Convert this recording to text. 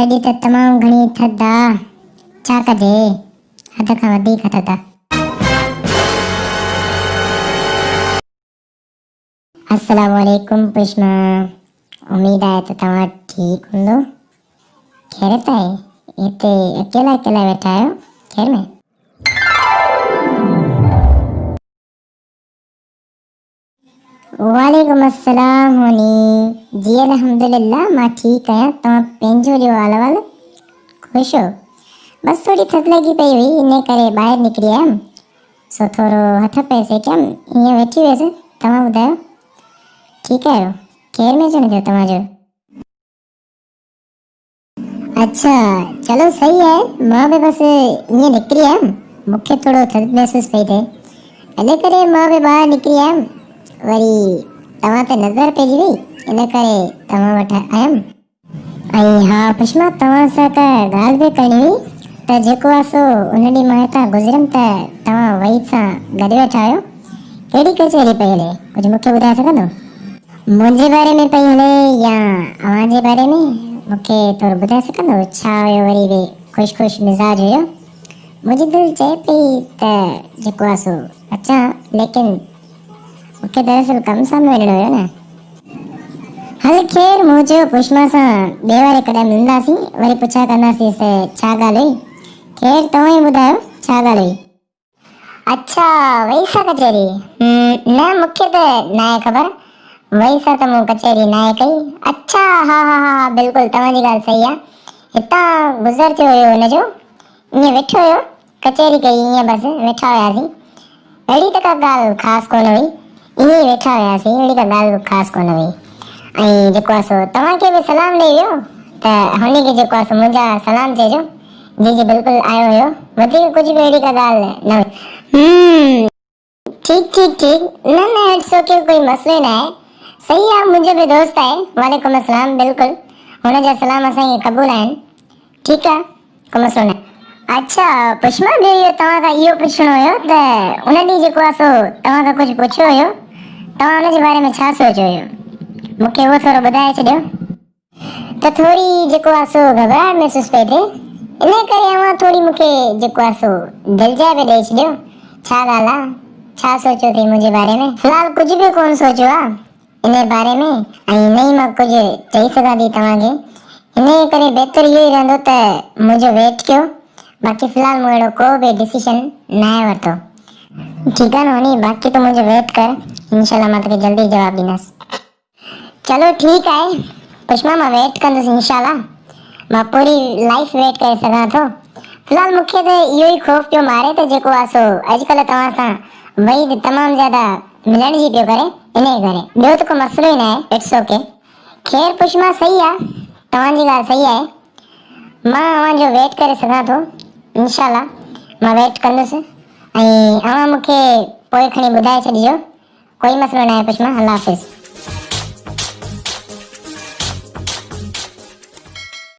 अॼु त तमामु घणी थधि आहे। छा कजे, हद खां वधीक थधि आहे। अस्सलाम वालेकुम पुष्मा, उम्मीद आहे त तव्हां ठीकु हूंदो। खैरियत आहे? हिते अकेला अकेला वेठा आहियो खैर में? वालेकुम अस्सलाम होनी। जी अल्हम्दुलिल्लाह, मां ठीकु आहियां। तव्हां पंहिंजो ॾियो हाल ख़ुश हो? बस थोड़ी थधि लगी पई हुई, इन करे ॿाहिरि निकिरी आयमि। सो थोरो हथ पेर सेकियमि, ईअं वेठी हुयसि। तव्हां ॿुधायो, ठीकु आहियो? केर में अचणु थियो तव्हांजो? अच्छा, चलो सही है। मां बि बसि ईअं निकिरी आयमि, मूंखे थोरो थधि महसूस पई थिए, इन करे मां बि ॿाहिरि निकिरी आयमि। वरी तव्हां ते नज़र पइजी वई, इन करे तव्हां वटि आयमि। ऐं हा पुष्मा, तव्हां सां त ॻाल्हि बि करणी हुई त जेको आहे सो उन ॾींहुं मां हितां गुज़रियमि त तव्हां वही सां गॾु वेठा आहियो। कहिड़ी कचहरी पई हले, कुझु मूंखे ॿुधाए सघंदो? मुंहिंजे बारे में पई हले या अव्हां जे बारे में? मूंखे थोरो ॿुधाए सघंदो छा हुयो? वरी बि ख़ुशि मिज़ाज हुयो? मुंहिंजी दिलि चए पई त जेको आहे सो अचां, लेकिन मूंखे दरअसल कम सां वञिणो हुयो न। हल ख़ैर, मूं चयो पुष्मा सां ॿिए वारे कॾहिं मिलंदासीं, वरी पुछा कंदासीं छा ॻाल्हि हुई। ख़ैर तव्हां ई ॿुधायो छा ॻाल्हि हुई? अच्छा, वही सा कचहरी? न, मूंखे त न आहे ख़बर। वही सा त मूं कचहरी न आहे कई। अच्छा, हा हा हा, बिल्कुलु तव्हांजी ॻाल्हि सही आहे। हितां गुज़र थियो हुयो हुनजो, ईअं वेठो हुयो, कचहरी कई, ईअं बसि वेठा हुयासीं। अहिड़ी त का ॻाल्हि ख़ासि कोन हुई, ईअं ई वेठा हुयासीं, अहिड़ी का ॻाल्हि ख़ासि कोन हुई। ऐं जेको आहे सो तव्हांखे बि सलाम ॾेई वियो त हुन खे जेको आहे सो मुंहिंजा सलाम चइजो। जी जी बिल्कुलु आयो हुयो, वधीक कुझु बि अहिड़ी का ॻाल्हि न हुई। ठीक, न इट्स ओके, कोई मसलो न आहे। सही आहे, मुंहिंजो बि दोस्त आहे। वालेकुम अस्सलाम, बिल्कुलु हुनजा सलाम असांखे क़बूल आहिनि। ठीकु आहे, को मसलो न आहे। अच्छा पुष्मा, ॿियो इहो तव्हां खां इहो पुछिणो हुयो त उन ॾींहुं जेको आहे सो तव्हां खां कुझु पुछियो हुयो, तव्हां हुनजे बारे में छा सोचियो हुयो? मूंखे उहो थोरो ॿुधाए छॾियो। त थोरी जेको आहे सो घबराहट महसूस पई थिए, इन करे अव्हां थोरी मूंखे जेको आहे सो दिलजा बि ॾेई छॾियो। छा ॻाल्हि आहे, छा सोचियो अथई मुंहिंजे बारे में? फ़िलहाल कुझु बि कोन सोचियो आहे इन बारे में, ऐं न ई मां कुझु चई सघां थी तव्हांखे। इन करे बहितर इहो ई रहंदो त मुंहिंजो वेट कयो। बाक़ी फ़िलहाल मूं अहिड़ो को बि डिसीशन न आहे वरितो। ठीकु आहे न होनी, बाक़ी त मुंहिंजो वेट कर, इंशाल्लाह मां तोखे जल्दी जवाबु ॾींदसि। चलो ठीकु आहे पुष्मा, मां वेट कंदुसि इंशाल्लाह। मां पूरी लाइफ वेट करे सघां थो। फ़िलहाल मूंखे त इहो ई ख़ौफ़ पियो मारे त जेको आहे सो अॼुकल्ह तव्हां सां वही तमामु ज़्यादा मिलण जी पियो करे, इन करे। ॿियो त को मसलो ई न आहे, इट्स ओके। ख़ैर पुष्मा, सही आहे, तव्हांजी ॻाल्हि सही आहे। मां अव्हांजो वेट करे सघां थो, इंशाल्लाह मां वेट कंदुसि। ऐं अव्हां मूंखे पोइ खणी ॿुधाए छॾिजो, कोई मसलो न आहे पुष्मा। अल्लाह हाफ़िज़।